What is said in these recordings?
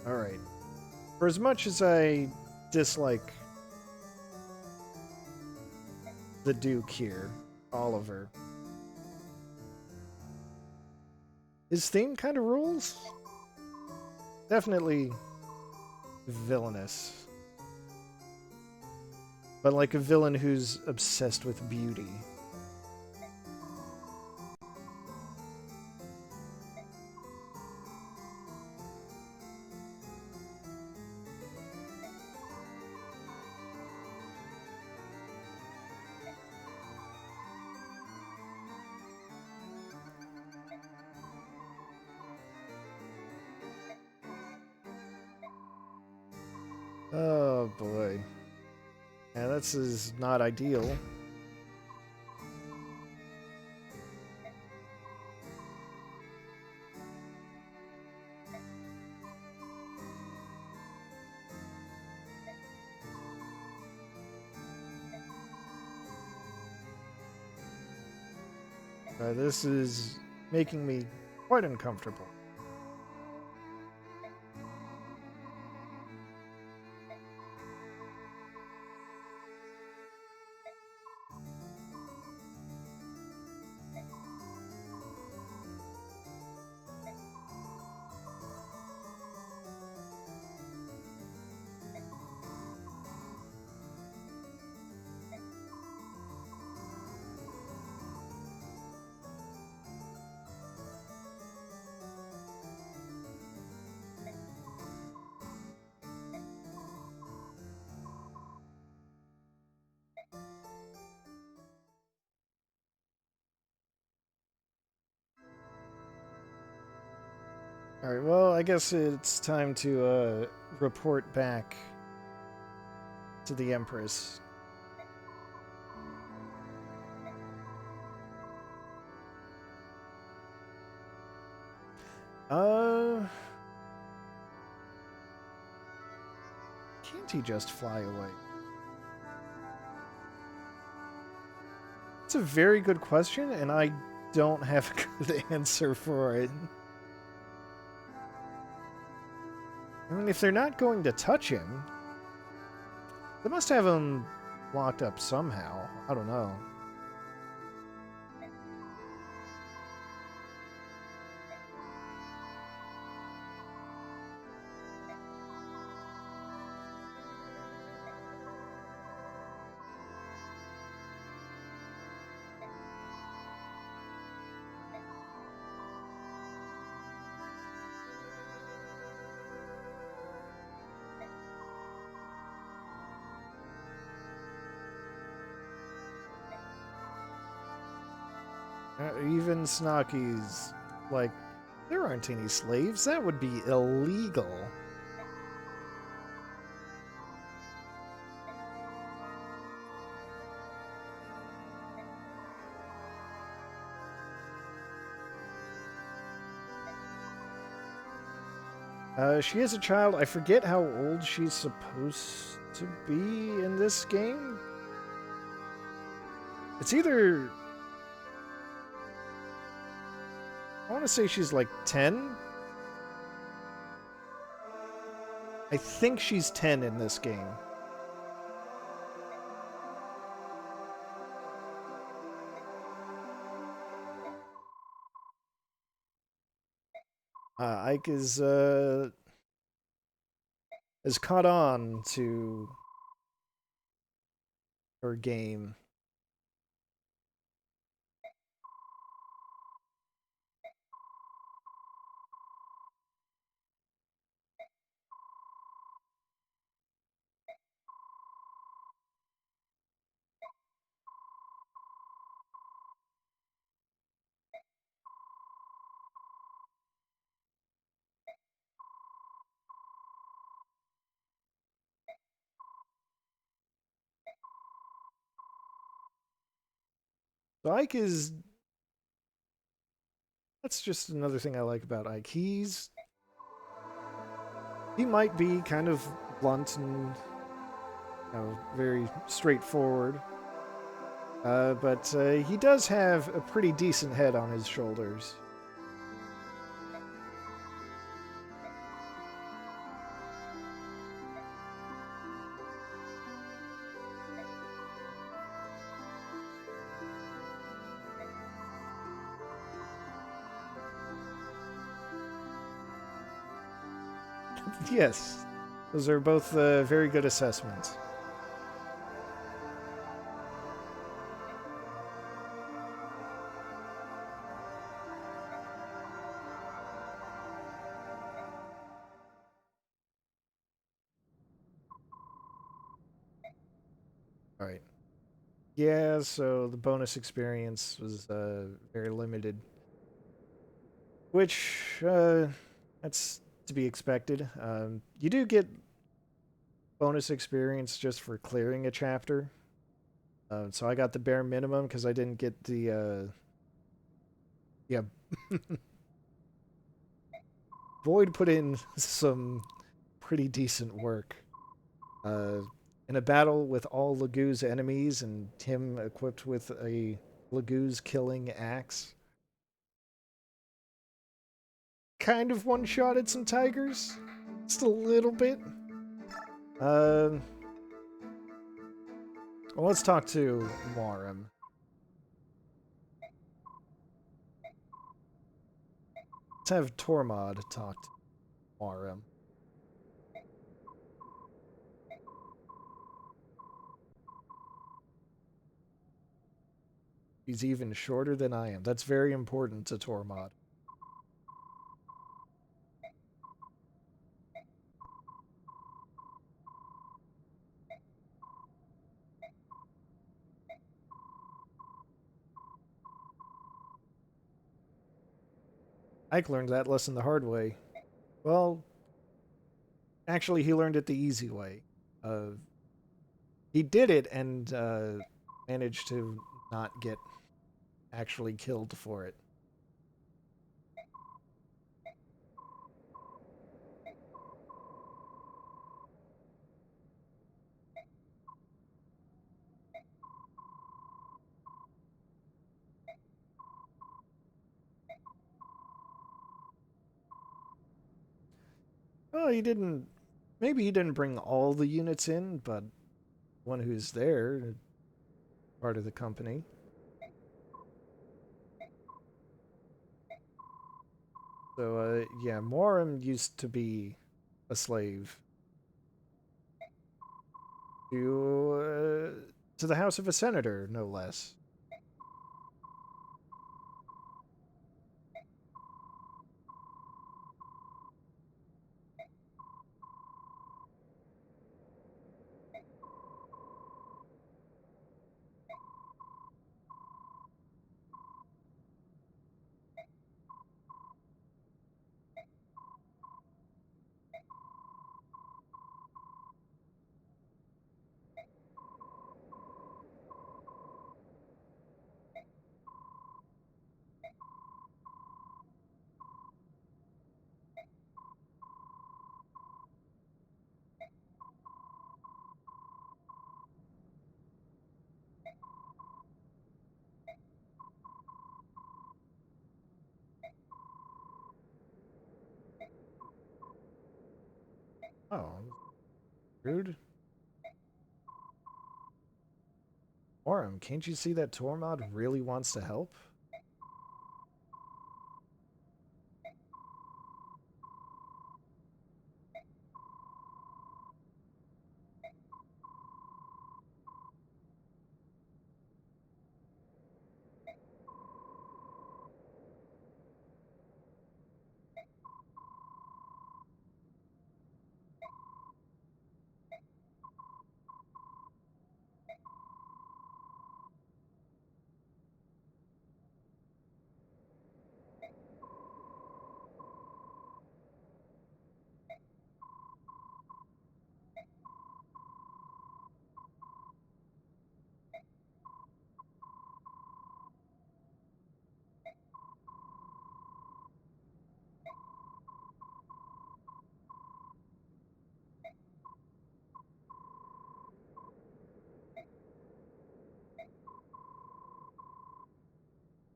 Alright. For as much as I dislike the Duke here, Oliver, his theme kind of rules. Definitely villainous. But like a villain who's obsessed with beauty. Oh boy. Yeah, this is not ideal. This is making me quite uncomfortable. Alright, well, I guess it's time to report back to the Empress. Can't he just fly away? It's a very good question, and I don't have a good answer for it. I mean, if they're not going to touch him, they must have him locked up somehow. I don't know. Even Sanaki's like, there aren't any slaves. That would be illegal. She is a child. I forget how old she's supposed to be in this game. It's either... I want to say she's like 10. I think she's 10 in this game. Ike is caught on to her game. So Ike is... That's just another thing I like about Ike. He might be kind of blunt and very straightforward, but he does have a pretty decent head on his shoulders. Yes, those are both very good assessments. All right. Yeah, so the bonus experience was very limited, which that's to be expected. You do get bonus experience just for clearing a chapter. So I got the bare minimum because I didn't get the yeah. Void put in some pretty decent work. Uh, in a battle with all laguz enemies and him equipped with a laguz killing axe, kind of one-shotted some tigers, just a little bit. Uh, well, let's talk to Morim. Let's have Tormod talk to Morim. He's even shorter than I am. That's very important to Tormod. Ike learned that lesson the hard way. Well, actually, he learned it the easy way. Uh, he did it and managed to not get actually killed for it. Well, he didn't. Maybe he didn't bring all the units in, but one who's there, part of the company. So, yeah, Morim used to be a slave to the house of a senator, no less. Oh, rude. Morim, can't you see that Tormod really wants to help?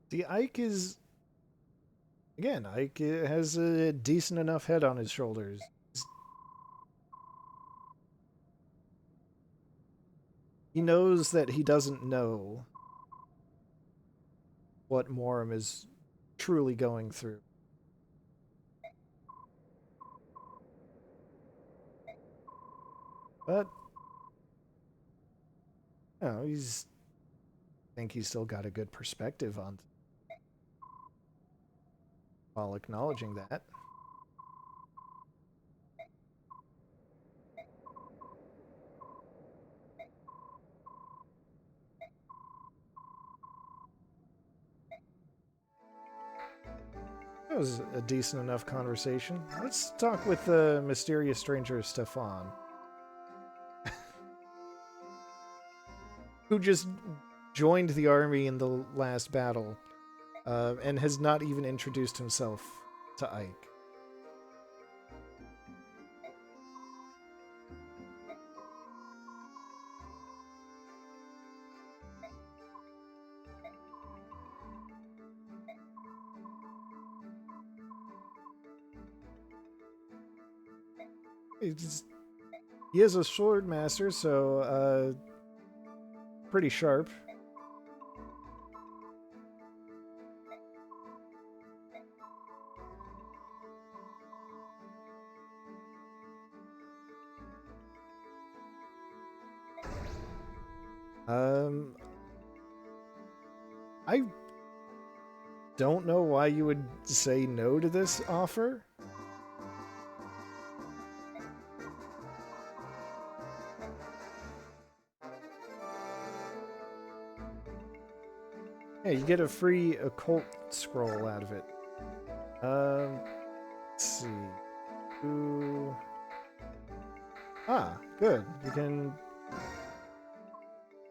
The Ike is again. Ike has a decent enough head on his shoulders. He knows that he doesn't know what Morim is truly going through. But, you know, I think he's still got a good perspective on while acknowledging that. That was a decent enough conversation. Let's talk with the mysterious stranger Stefan, who just joined the army in the last battle and has not even introduced himself to Ike. He is a sword master, so pretty sharp. I don't know why you would say no to this offer. Yeah, you get a free occult scroll out of it. Let's see. Ooh. Ah, good. You can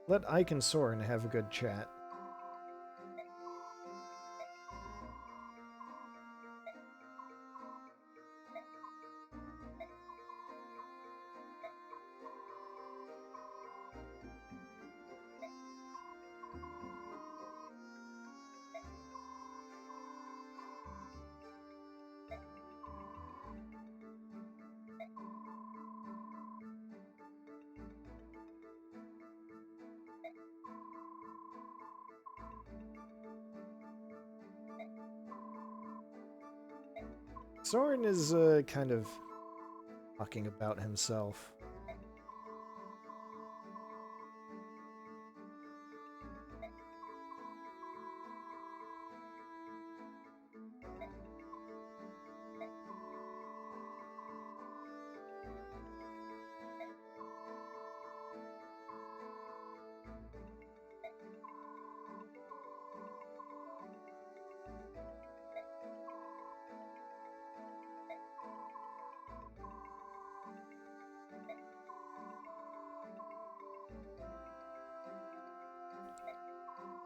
let Ike and Soren have a good chat. Soren is kind of talking about himself.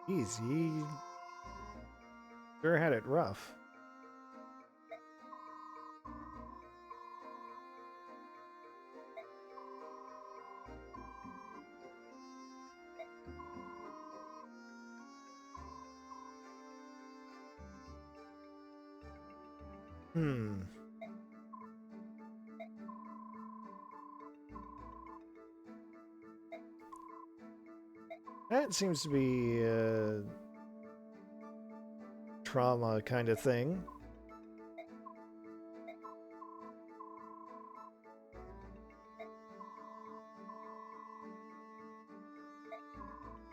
Jeez, he sure had it rough. That seems to be a trauma kind of thing.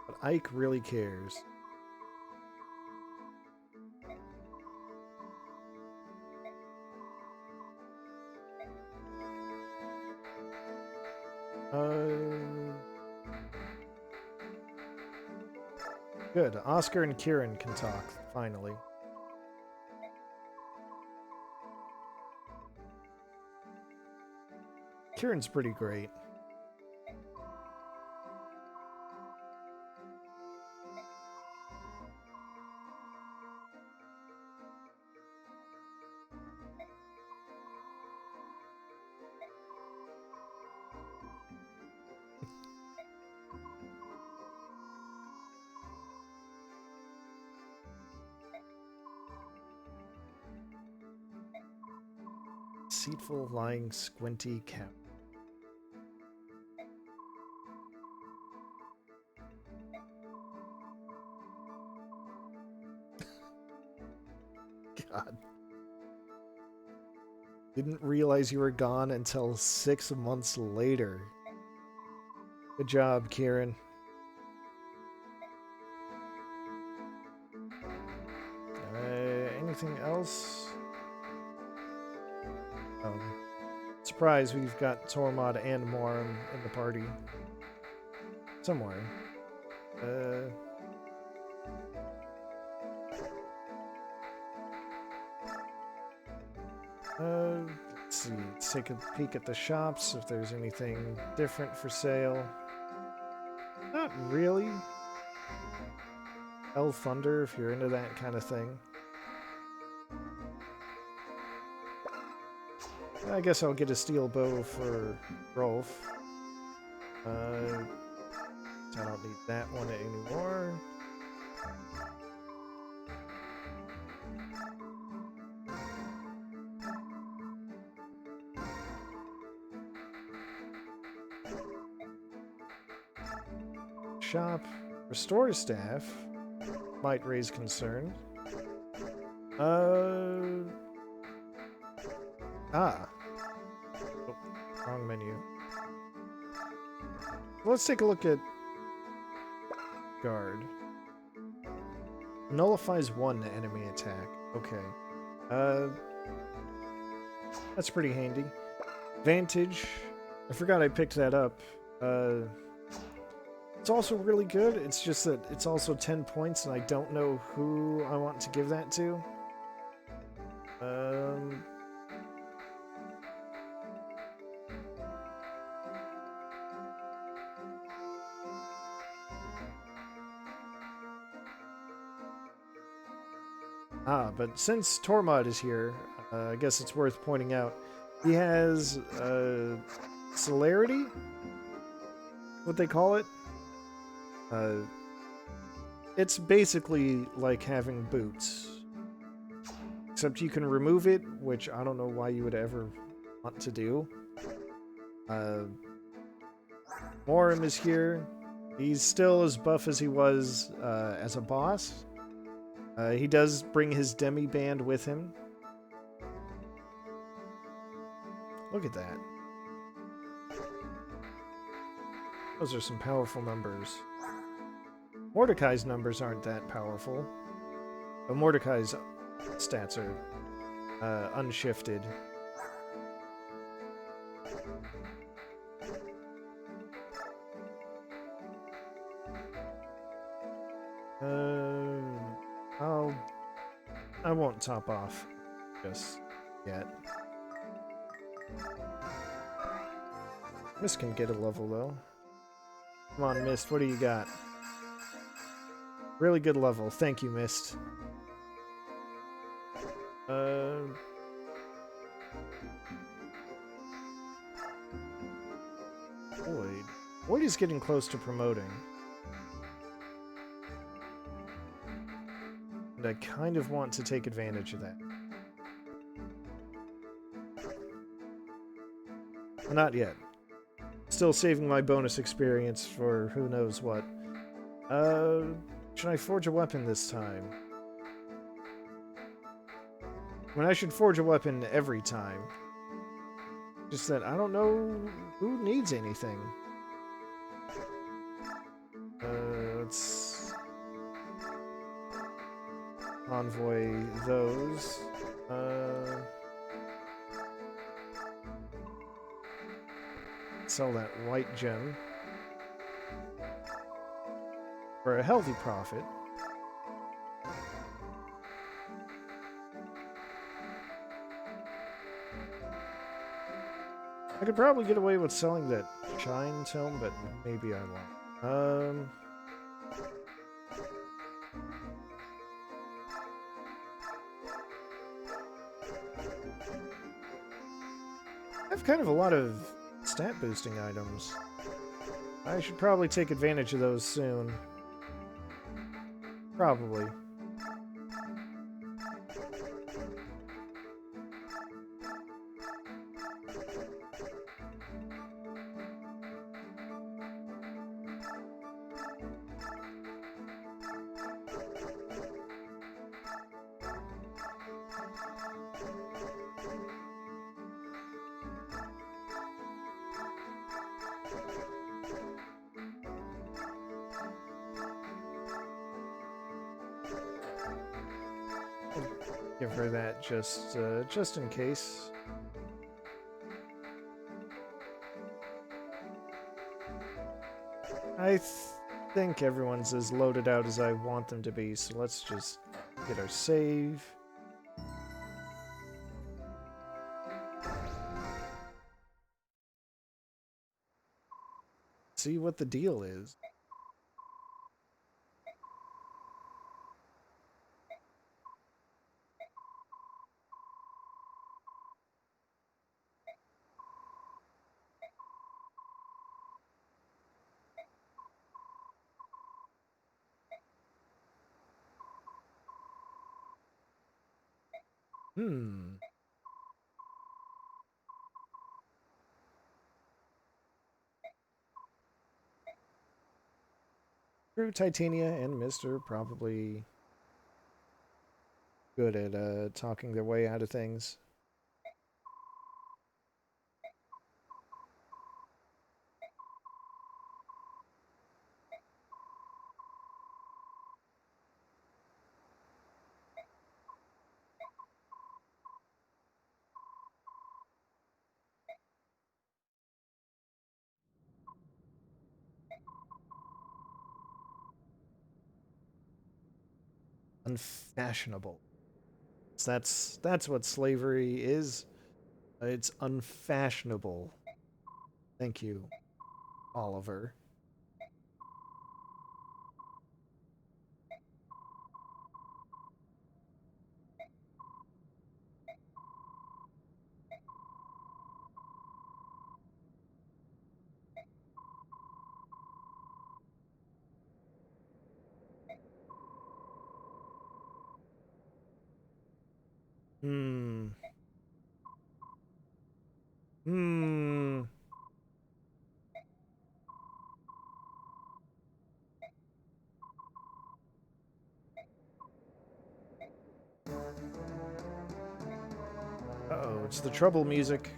But Ike really cares. Good. Oscar and Kieran can talk, finally. Kieran's pretty great. Deceitful, lying, squinty cat. God. Didn't realize you were gone until 6 months later. Good job, Kieran. Anything else? Surprise, we've got Tormod and Morim in the party. Somewhere. Let's see. Let's take a peek at the shops if there's anything different for sale. Not really. El Thunder, if you're into that kind of thing. I guess I'll get a steel bow for Rolf. I don't need that one anymore. Shop. Restore staff. Might raise concern. Oh, wrong menu. Let's take a look at guard. Nullifies one enemy attack. Okay. That's pretty handy. Vantage. I forgot I picked that up. It's also really good. It's just that it's also 10 points, and I don't know who I want to give that to. But since Tormod is here, I guess it's worth pointing out, he has celerity? What they call it? It's basically like having boots. Except you can remove it, which I don't know why you would ever want to do. Morim is here. He's still as buff as he was as a boss. He does bring his demi-band with him. Look at that. Those are some powerful numbers. Mordecai's numbers aren't that powerful. But Mordecai's stats are unshifted. I won't top off just yet. Mist can get a level though. Come on, Mist, what do you got? Really good level. Thank you, Mist. Boyd. Boyd is getting close to promoting. And I kind of want to take advantage of that. Not yet. Still saving my bonus experience for who knows what. Should I forge a weapon this time? I mean, I should forge a weapon every time. Just that I don't know who needs anything. Let's convoy those. Sell that white gem for a healthy profit. I could probably get away with selling that shine tome, but maybe I won't. I have kind of a lot of stat boosting items. I should probably take advantage of those soon. Probably. give her that just in case. I think everyone's as loaded out as I want them to be, so let's just get our save. See what the deal is. True, Titania and Mr. probably good at talking their way out of things. Unfashionable. That's what slavery is. It's unfashionable. Thank you, Oliver. Hmm. Hmm. Uh-oh, it's the trouble music.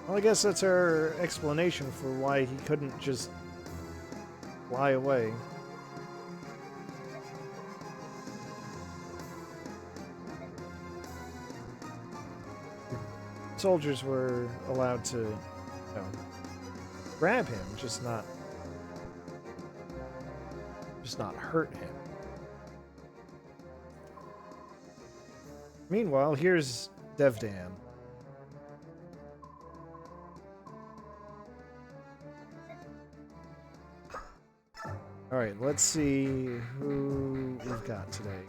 Well, I guess that's our explanation for why he couldn't just fly away. Soldiers were allowed to, you know, grab him, just not hurt him. Meanwhile, here's Devdan. Alright, let's see who we've got today.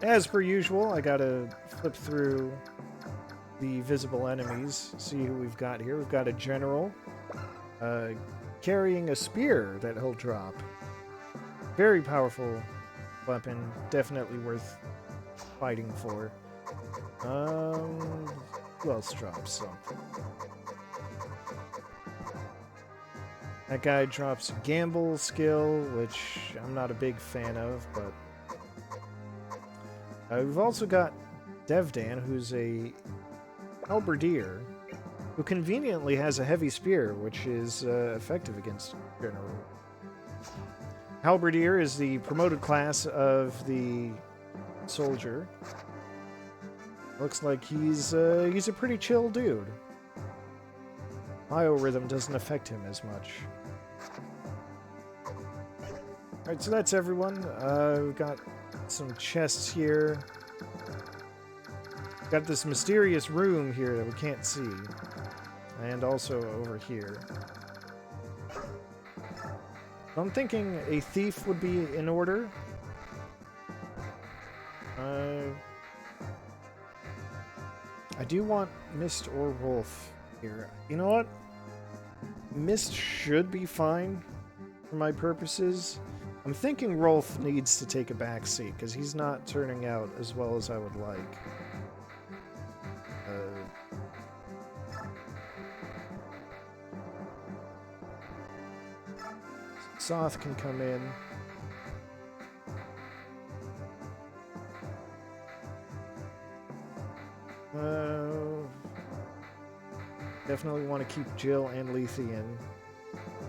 As per usual, I gotta flip through the visible enemies, see who we've got here. We've got a general carrying a spear that he'll drop. Very powerful weapon, definitely worth fighting for. Who else drops something? That guy drops a gamble skill, which I'm not a big fan of, but we've also got Devdan, who's a halberdier, who conveniently has a heavy spear, which is effective against general. Halberdier is the promoted class of the soldier. Looks like he's a pretty chill dude. Biorhythm doesn't affect him as much. Alright, so that's everyone. We've got some chests here. Got this mysterious room here that we can't see. And also over here. I'm thinking a thief would be in order. I do want Mist or Wolf here. You know what? Mist should be fine for my purposes. I'm thinking Rolf needs to take a back seat because he's not turning out as well as I would like. Soth can come in. Definitely want to keep Jill and Lethe in.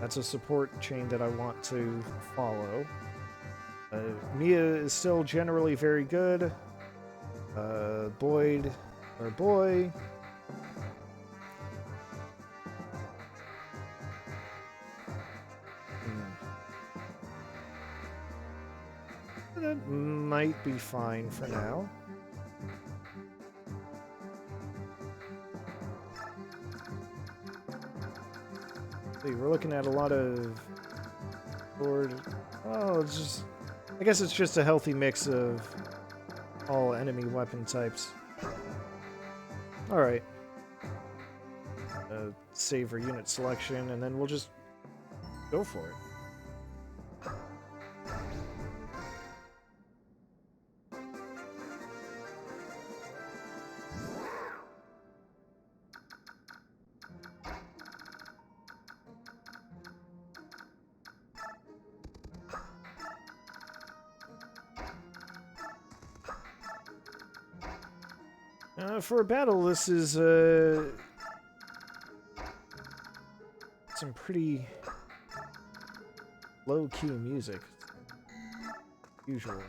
That's a support chain that I want to follow. Mia is still generally very good. Boyd, or Boy. That might be fine for now. See, we're looking at a lot of sword. Oh, it's just... I guess it's just a healthy mix of all enemy weapon types. Alright. Save our unit selection, and then we'll just go for it. For a battle, this is some pretty low-key music. Usual.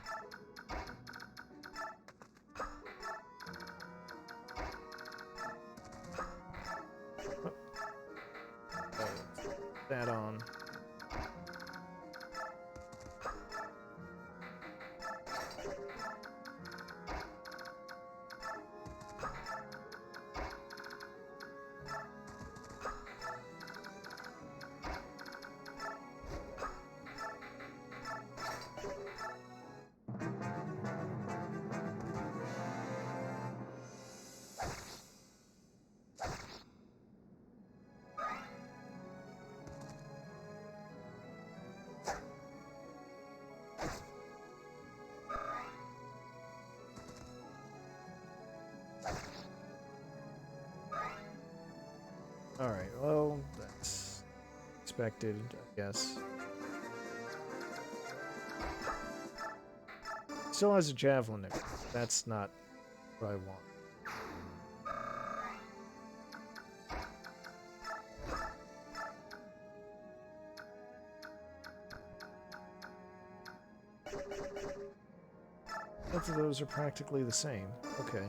That on. Alright, well, that's expected, I guess. Still has a javelin there. That's not what I want. Both of those are practically the same. Okay.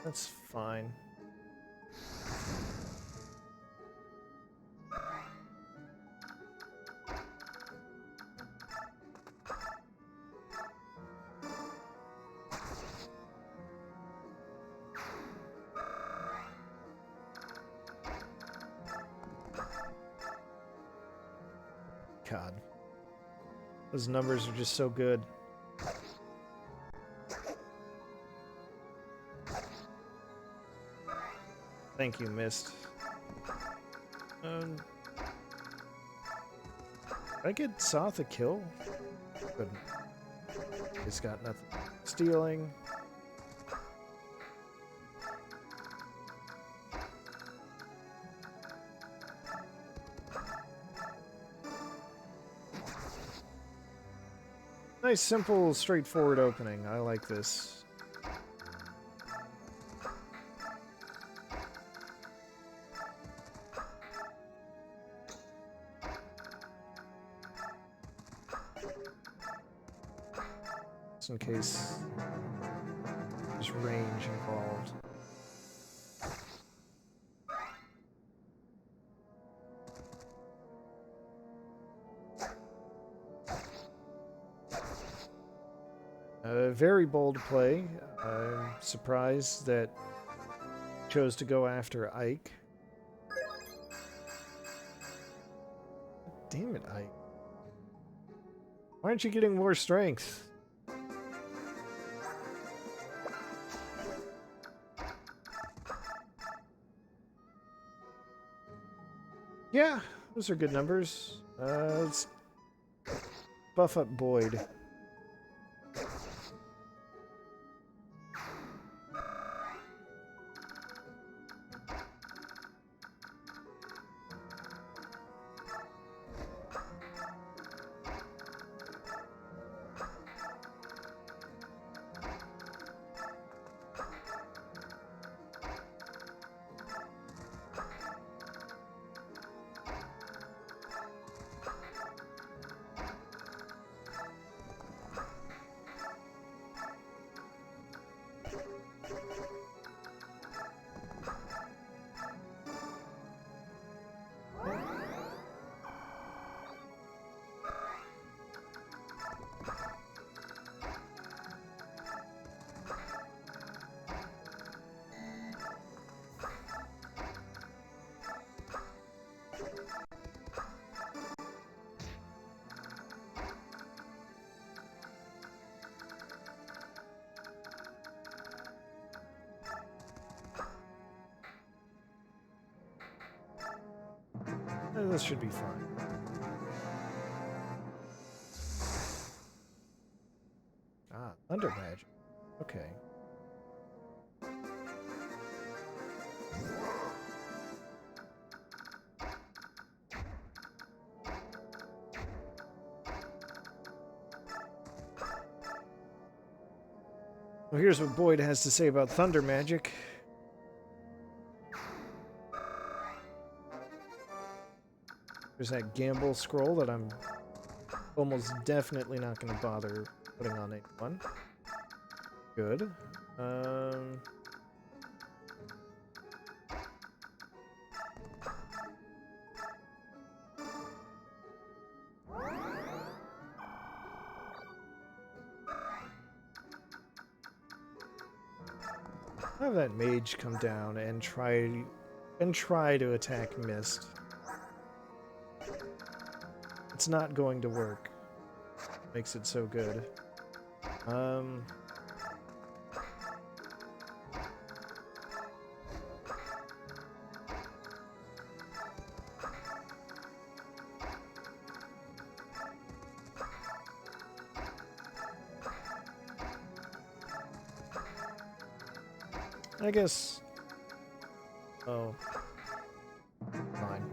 That's fine. God. Those numbers are just so good. Thank you, Mist. Did I get Soth a kill? Couldn't. He's got nothing. Stealing. Nice, simple, straightforward opening. I like this. In case there's range involved. Very bold play. I'm surprised that chose to go after Ike. Damn it, Ike. Why aren't you getting more strength? Yeah, those are good numbers. Let's buff up Boyd. This should be fine. Ah, Thunder Magic. Okay. Well, here's what Boyd has to say about Thunder Magic. There's that gamble scroll that I'm almost definitely not going to bother putting on anyone. Good. Have that mage come down and try to attack Mist. It's not going to work. Makes it so good. I guess. Oh. Fine.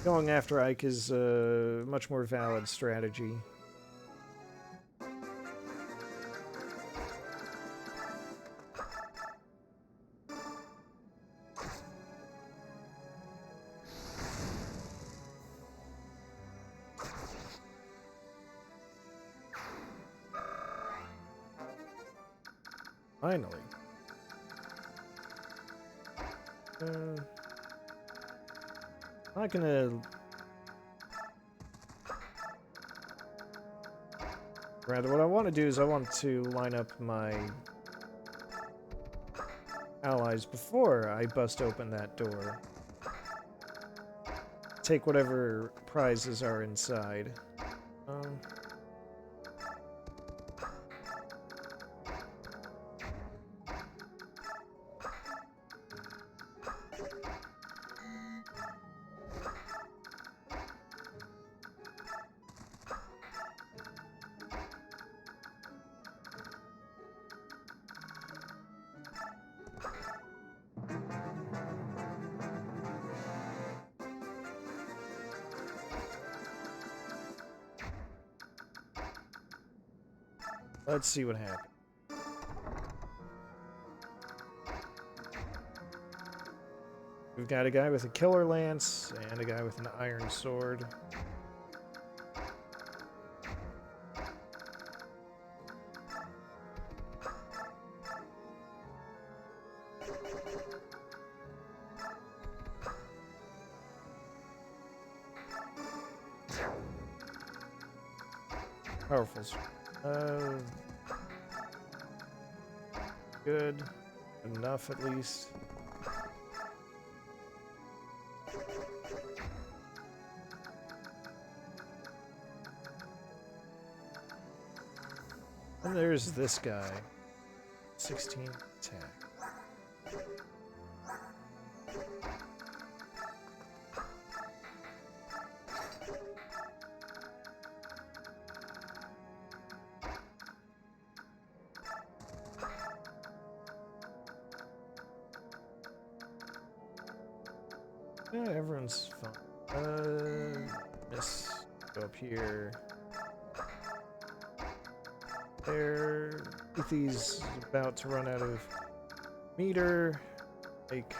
Going after Ike is a much more valid strategy. Finally. I'm not gonna... Rather, what I want to do is I want to line up my allies before I bust open that door. Take whatever prizes are inside. Let's see what happens. We've got a guy with a killer lance and a guy with an iron sword. Powerful. Good. Enough at least. And there's this guy. 16 attack. Yeah, everyone's fine. Let's go up here. There. Ethy's about to run out of meter. Like,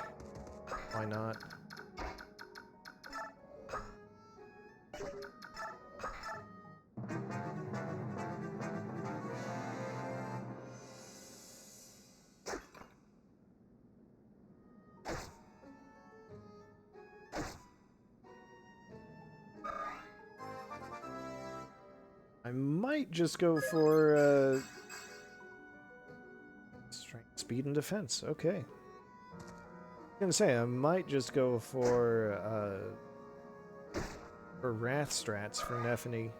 why not? I might just go for strength, speed, and defense. Okay. I was gonna say I might just go for wrath strats for Nephany.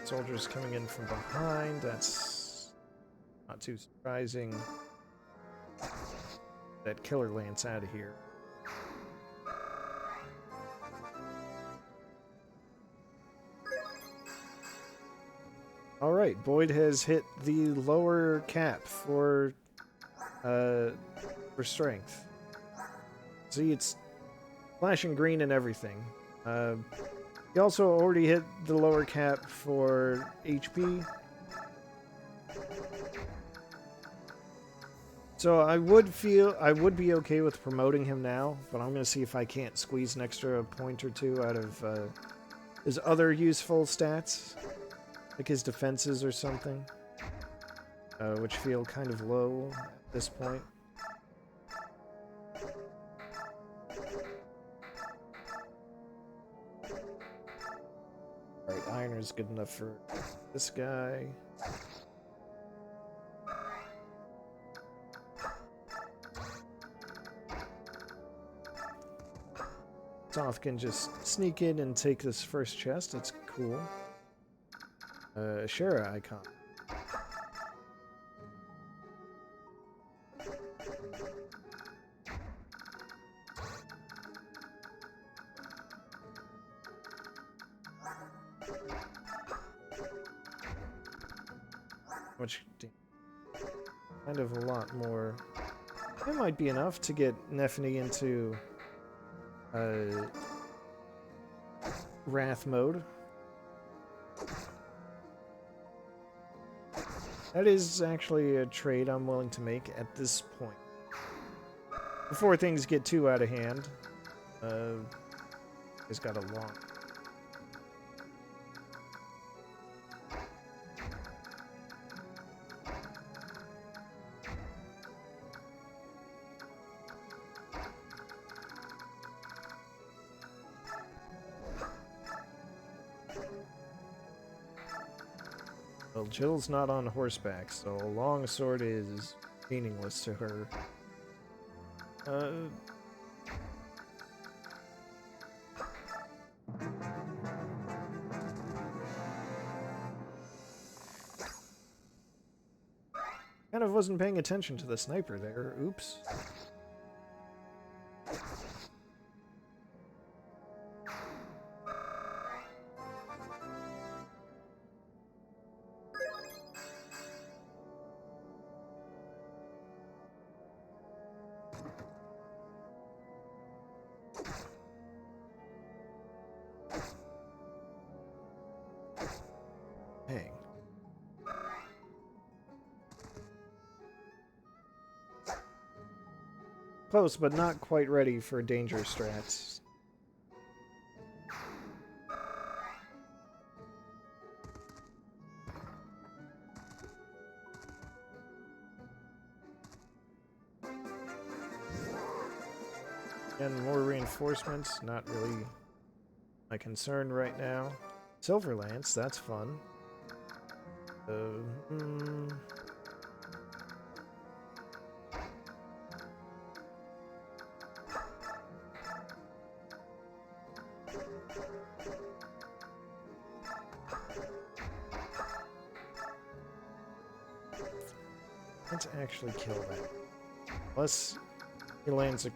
Soldiers coming in from behind. That's not too surprising. That killer lance out of here. Alright, Boyd has hit the lower cap for strength. See, it's flashing green and everything. He also already hit the lower cap for HP. So I would be okay with promoting him now, but I'm going to see if I can't squeeze an extra point or two out of his other useful stats. Like his defenses or something, which feel kind of low at this point. Alright, Ironer's good enough for this guy. Soth can just sneak in and take this first chest, it's cool. Shara icon. Which kind of a lot more. It might be enough to get Nephany into Wrath mode. That is actually a trade I'm willing to make at this point. Before things get too out of hand. He's got a long... Well, Jill's not on horseback, so a long sword is meaningless to her. Kind of wasn't paying attention to the sniper there. Oops. Dang. Close, but not quite ready for danger strats. And more reinforcements, not really my concern right now. Silver Lance, that's fun. Let's actually kill that. Unless he lands a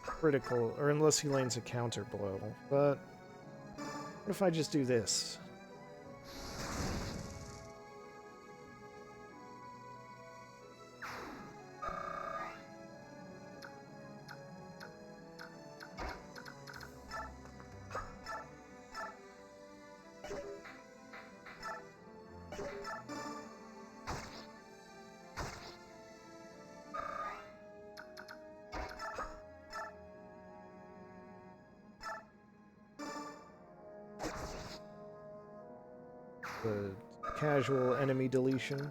critical, or unless he lands a counter blow. But what if I just do this? The casual enemy deletion.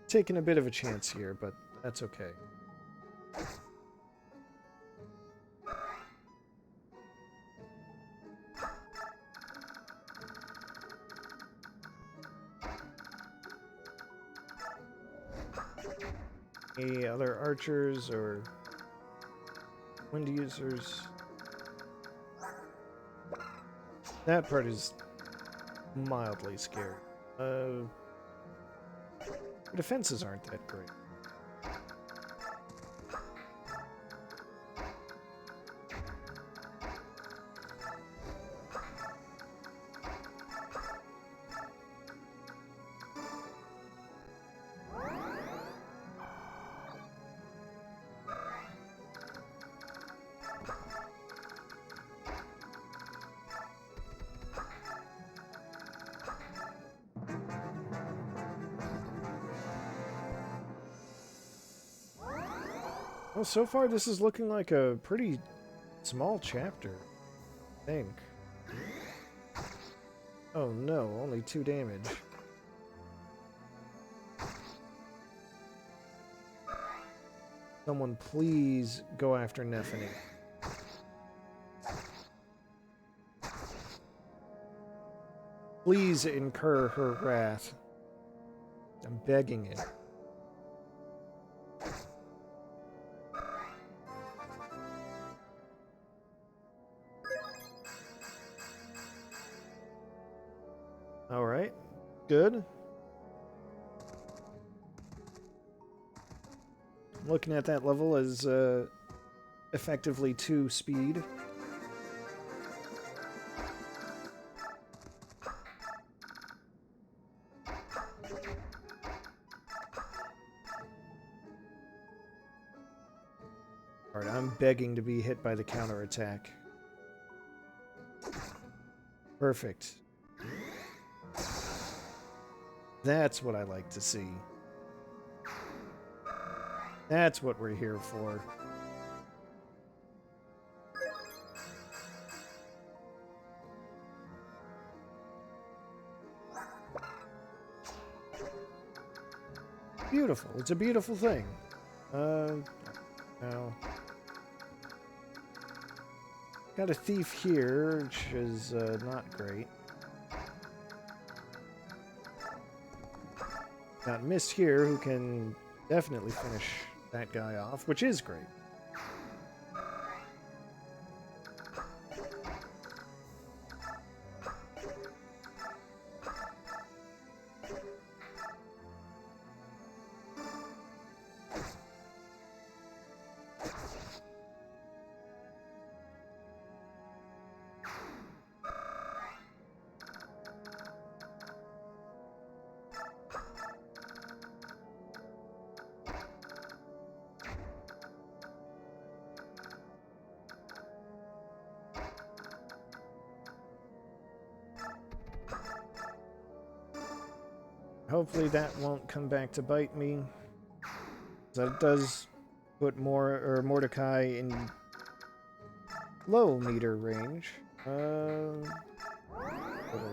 Taking a bit of a chance here, but that's okay. Any other archers or wind users? That part is mildly scary. Defenses aren't that great. Well, so far this is looking like a pretty small chapter, I think. Oh no, only 2 damage. Someone please go after Nephany. Please incur her wrath. I'm begging it. Alright, good. Looking at that level as effectively 2 speed. Alright, I'm begging to be hit by the counterattack. Perfect. That's what I like to see. That's what we're here for. Beautiful. It's a beautiful thing. No. Got a thief here, which is not great. Got Mist here, who can definitely finish that guy off, which is great. Hopefully that won't come back to bite me. That does put Mordecai in low meter range. Little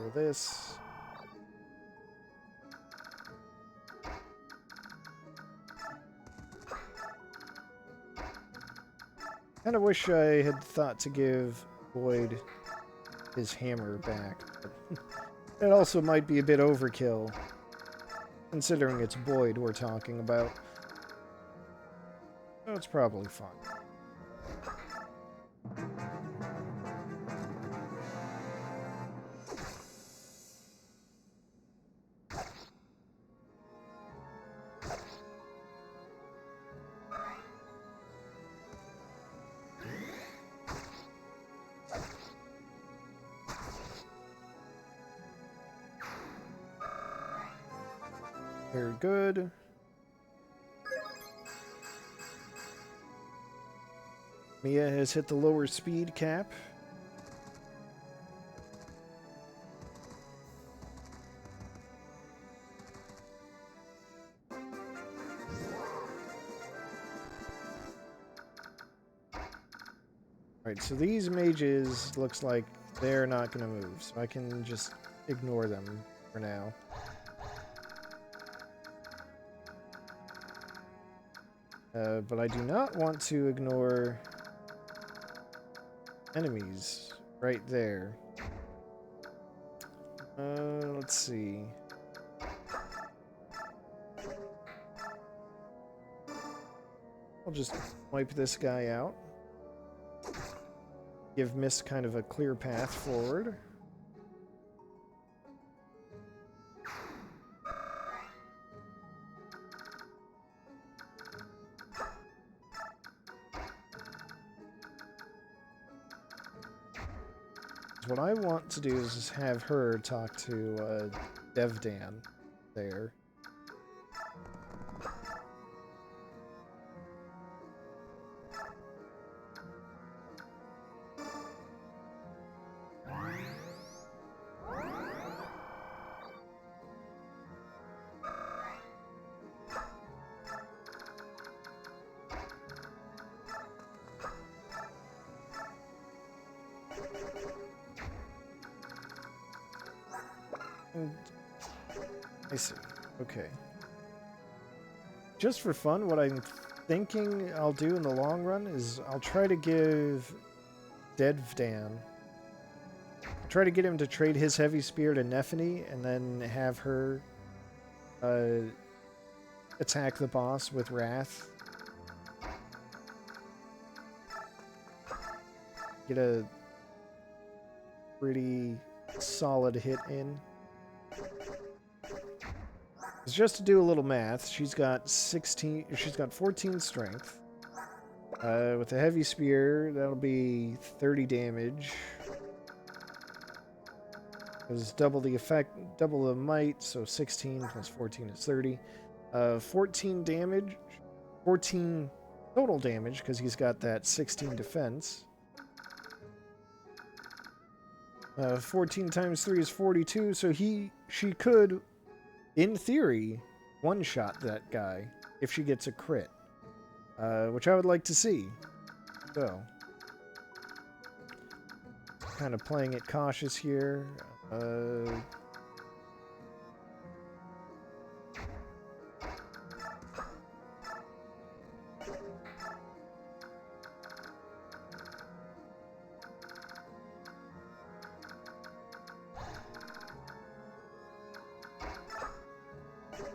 of this. Kind of wish I had thought to give Boyd his hammer back. But it also might be a bit overkill, considering it's Boyd we're talking about. So it's probably fine. Very good. Mia has hit the lower speed cap. Alright, so these mages looks like they're not going to move, so I can just ignore them for now. But I do not want to ignore enemies right there. Let's see. I'll just wipe this guy out. Give Mist kind of a clear path forward. What I want to do is just have her talk to Devdan there. I see. Okay. Just for fun, what I'm thinking I'll do in the long run is I'll try to give Devdan... try to get him to trade his heavy spear to Nephany, and then have her attack the boss with Wrath. Get a pretty solid hit in. It's just to do a little math. She's got 14 strength. With a heavy spear, that'll be 30 damage. Because double the effect, double the might, so 16 plus 14 is 30. 14 damage, 14 total damage, because he's got that 16 defense. 14 times 3 is 42, so she could, in theory, one-shot that guy if she gets a crit. Which I would like to see. So, kind of playing it cautious here.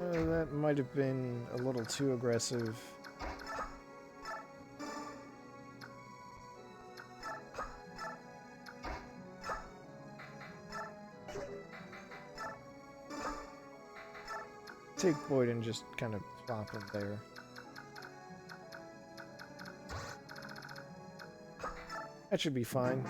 That might have been a little too aggressive. Take Boyd and just kind of plop him there. That should be fine.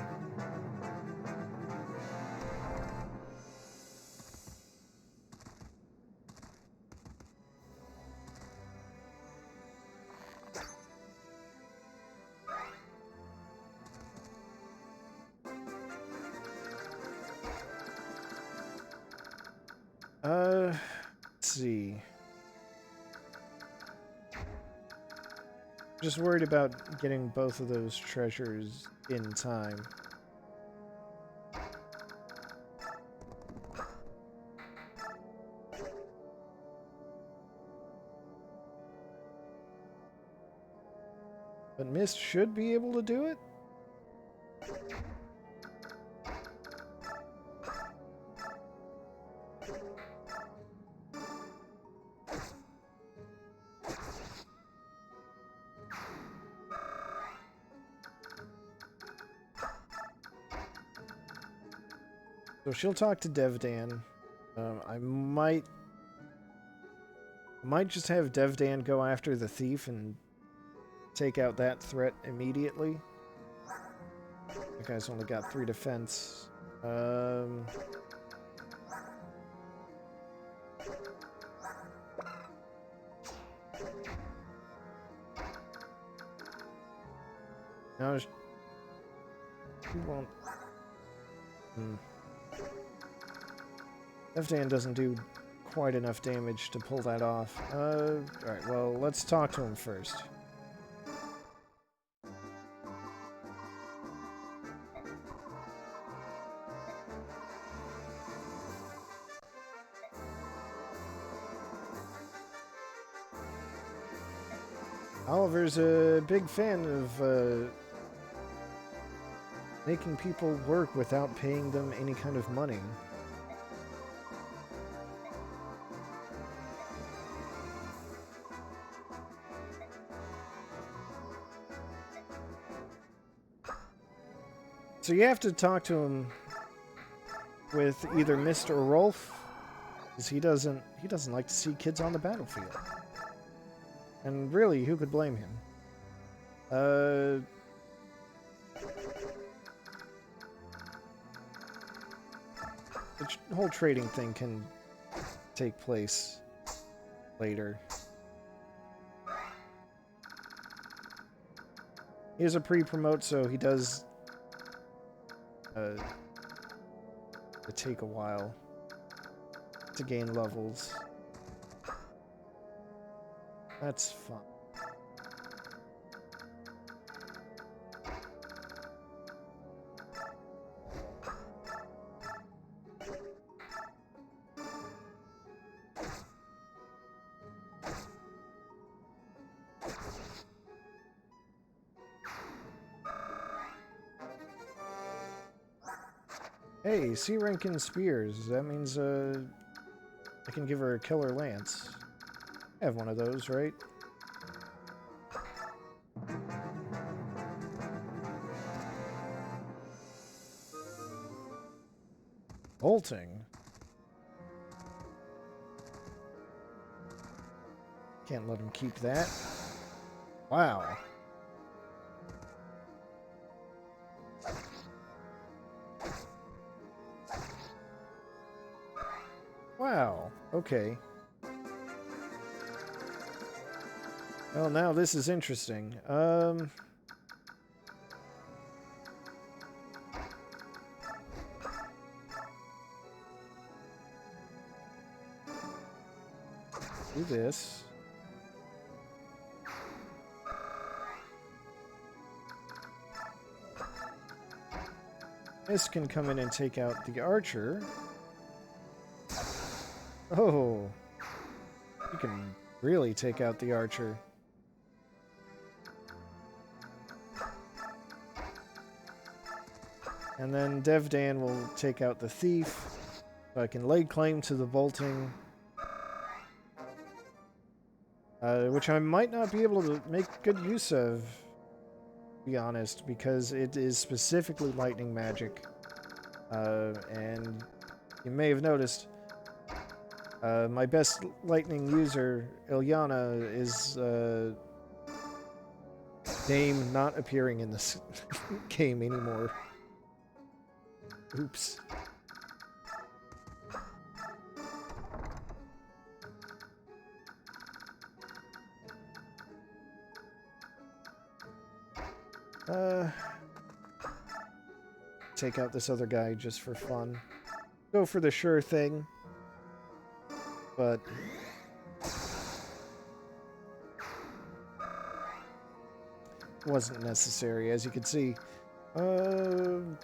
Let's see. Just worried about getting both of those treasures in time. But Mist should be able to do it? So she'll talk to Devdan. I might just have Devdan go after the thief and take out that threat immediately. That guy's only got 3 defense. No, she won't. Devdan doesn't do quite enough damage to pull that off. Alright, well, let's talk to him first. Oliver's a big fan of making people work without paying them any kind of money. So you have to talk to him with either Mist or Rolf, because he doesn't like to see kids on the battlefield. And really, who could blame him? The whole trading thing can take place later. He has a pre-promote, so he does take a while to gain levels. That's fun. Hey, C rank in spears. That means I can give her a killer lance. I have one of those, right? Bolting. Can't let him keep that. Wow. Wow. Okay. Well, now this is interesting. Do this. This can come in and take out the archer. Oh. You can really take out the archer. And then Devdan will take out the thief, so I can lay claim to the bolting. Which I might not be able to make good use of, to be honest, because it is specifically lightning magic. And you may have noticed, my best lightning user, Ilyana, is name not appearing in this game anymore. Oops. Take out this other guy just for fun. Go for the sure thing. But wasn't necessary, as you can see. Hmm.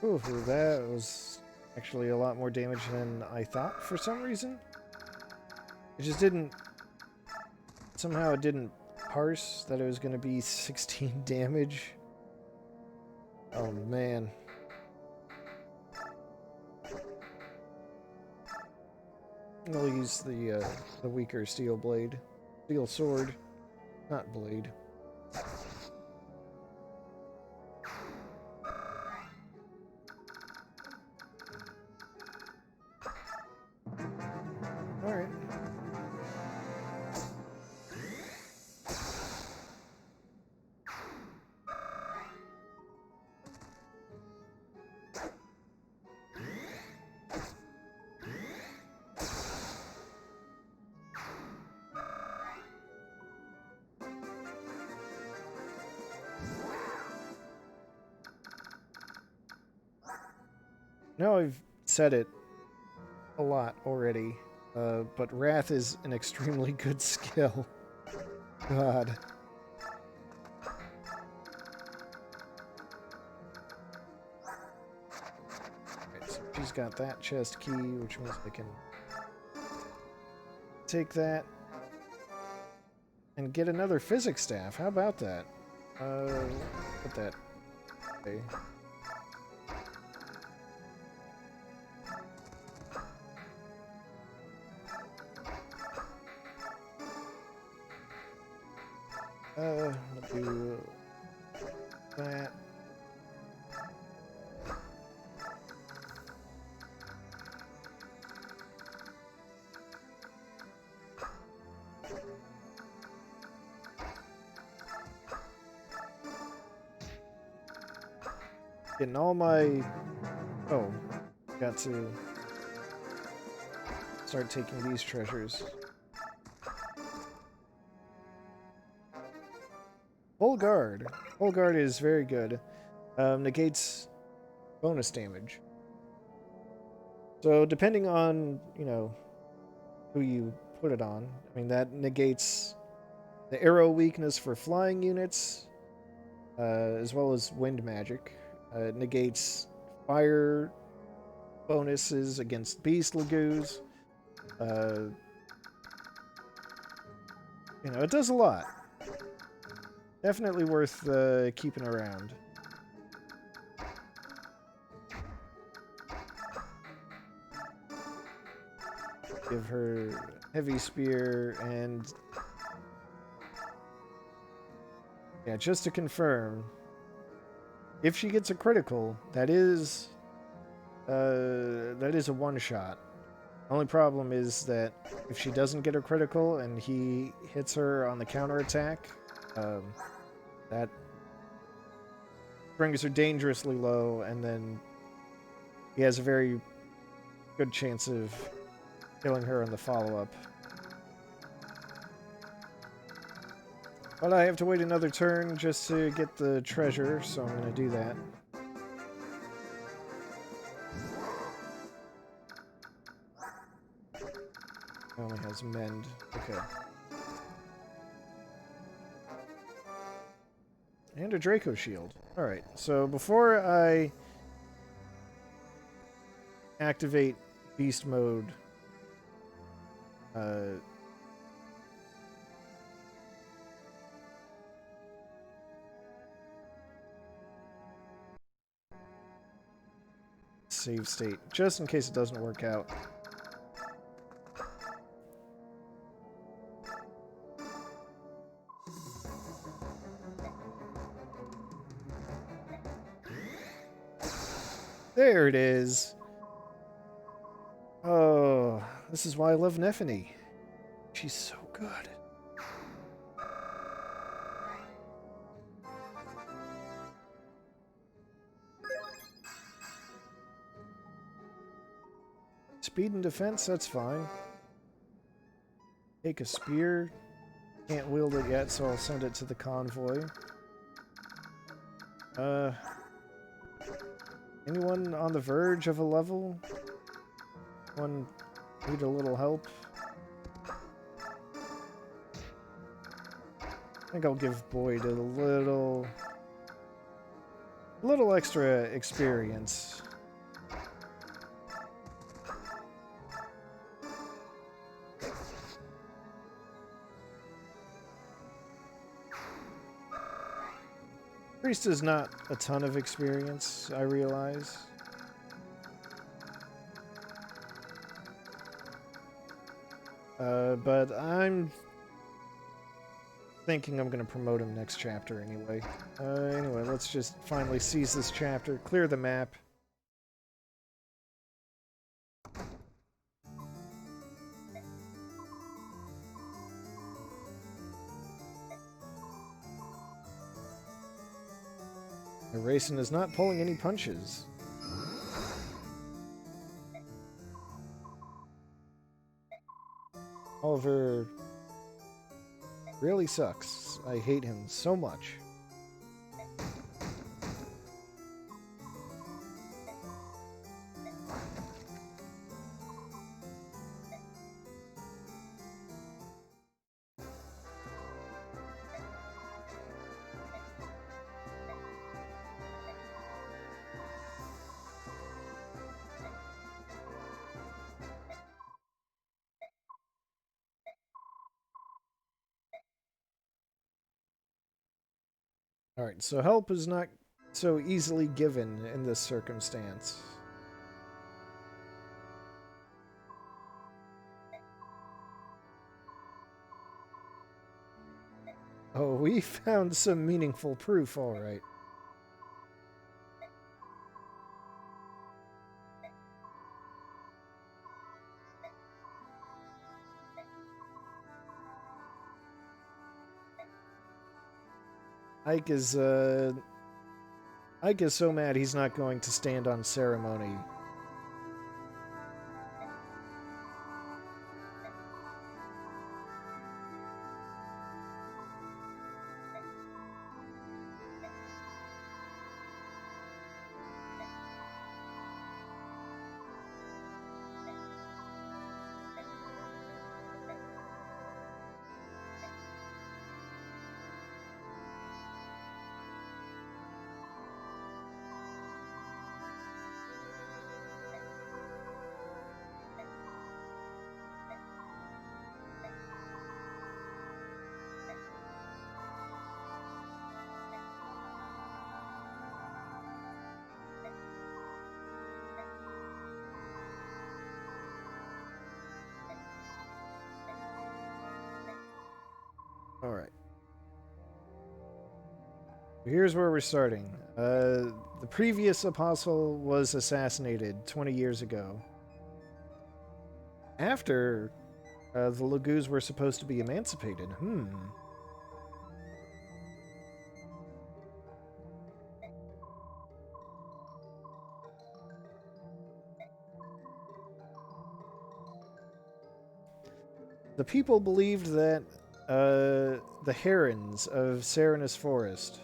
Ooh, that was actually a lot more damage than I thought for some reason. It just didn't... Somehow it didn't parse that it was going to be 16 damage. Oh, man. I'll use the weaker steel blade. Steel sword, not blade. Alright. Now I've said it a lot already, but Wrath is an extremely good skill. God. Alright, so she's got that chest key, which means I can take that and get another physics staff. How about that? Put that away. I'll do that. Getting all my... Oh, got to start taking these treasures. Full guard. Full guard is very good. Negates bonus damage. So depending on, you know, who you put it on, I mean, that negates the arrow weakness for flying units, as well as wind magic. It negates fire bonuses against beast laguz. You know, it does a lot. Definitely worth keeping around. Give her heavy spear and... Yeah, just to confirm, if she gets a critical, that is a one-shot. Only problem is that if she doesn't get a critical and he hits her on the counterattack, that brings her dangerously low, and then he has a very good chance of killing her in the follow-up. But I have to wait another turn just to get the treasure, so I'm going to do that. It only has mend. Okay. And a Draco shield. Alright, so before I activate beast mode, save state, just in case it doesn't work out. There it is. this is why I love Nephany. She's so good. Speed and defense, that's fine. Take a spear. Can't wield it yet, so I'll send it to the convoy. Anyone on the verge of a level? One need a little help? I think I'll give Boyd a little extra experience. Priest is not a ton of experience, I realize. But I'm thinking I'm going to promote him next chapter anyway. Anyway, let's just finally seize this chapter, clear the map. Racing is not pulling any punches. Oliver really sucks. I hate him so much. Alright, so help is not so easily given in this circumstance. Oh, we found some meaningful proof, alright. Ike is so mad he's not going to stand on ceremony. Alright. Here's where we're starting. The previous apostle was assassinated 20 years ago. After the laguz were supposed to be emancipated. The people believed that the herons of Serenus Forest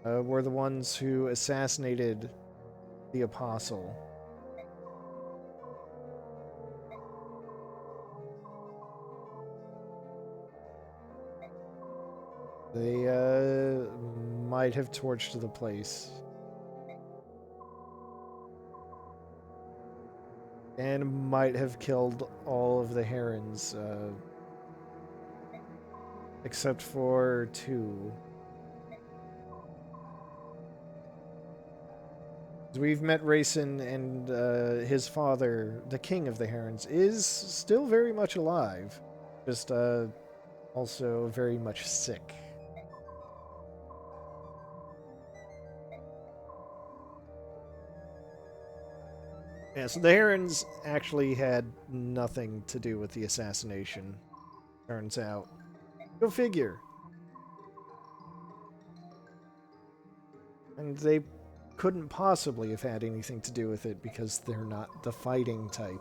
were the ones who assassinated the apostle. They might have torched the place. And might have killed all of the herons, except for 2. We've met Rayson, and his father, the king of the herons, is still very much alive. Just also very much sick. Yeah, so the herons actually had nothing to do with the assassination, turns out. Go figure. And they couldn't possibly have had anything to do with it because they're not the fighting type.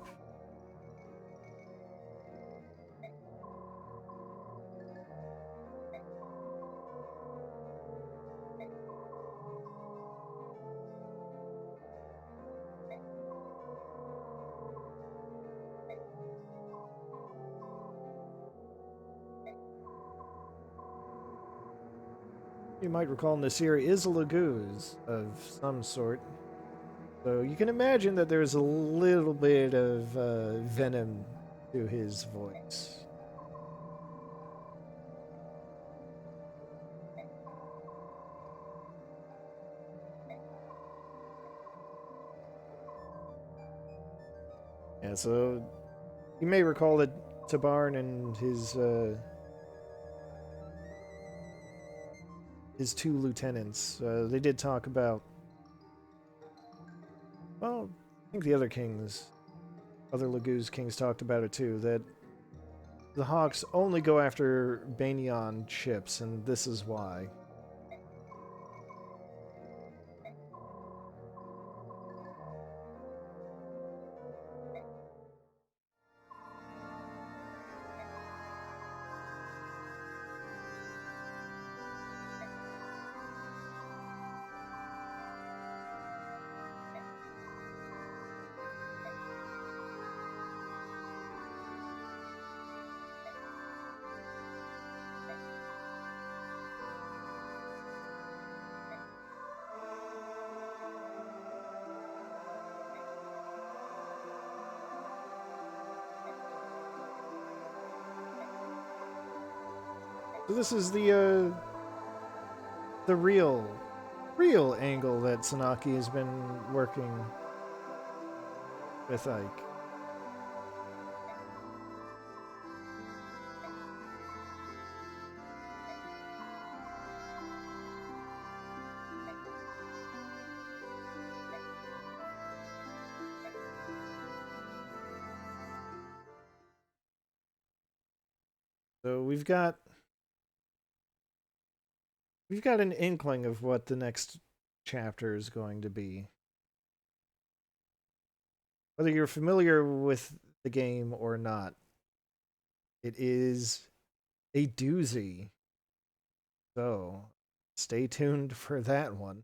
You might recall Nasir is a laguz of some sort. So you can imagine that there's a little bit of venom to his voice. Yeah, so you may recall that Tabarn and his two lieutenants, they did talk about, well, I think the other Laguz kings talked about it too, that the Hawks only go after Begnion ships, and this is why. So this is the real angle that Sanaki has been working with Ike. So we've got an inkling of what the next chapter is going to be. Whether you're familiar with the game or not, it is a doozy. So stay tuned for that one.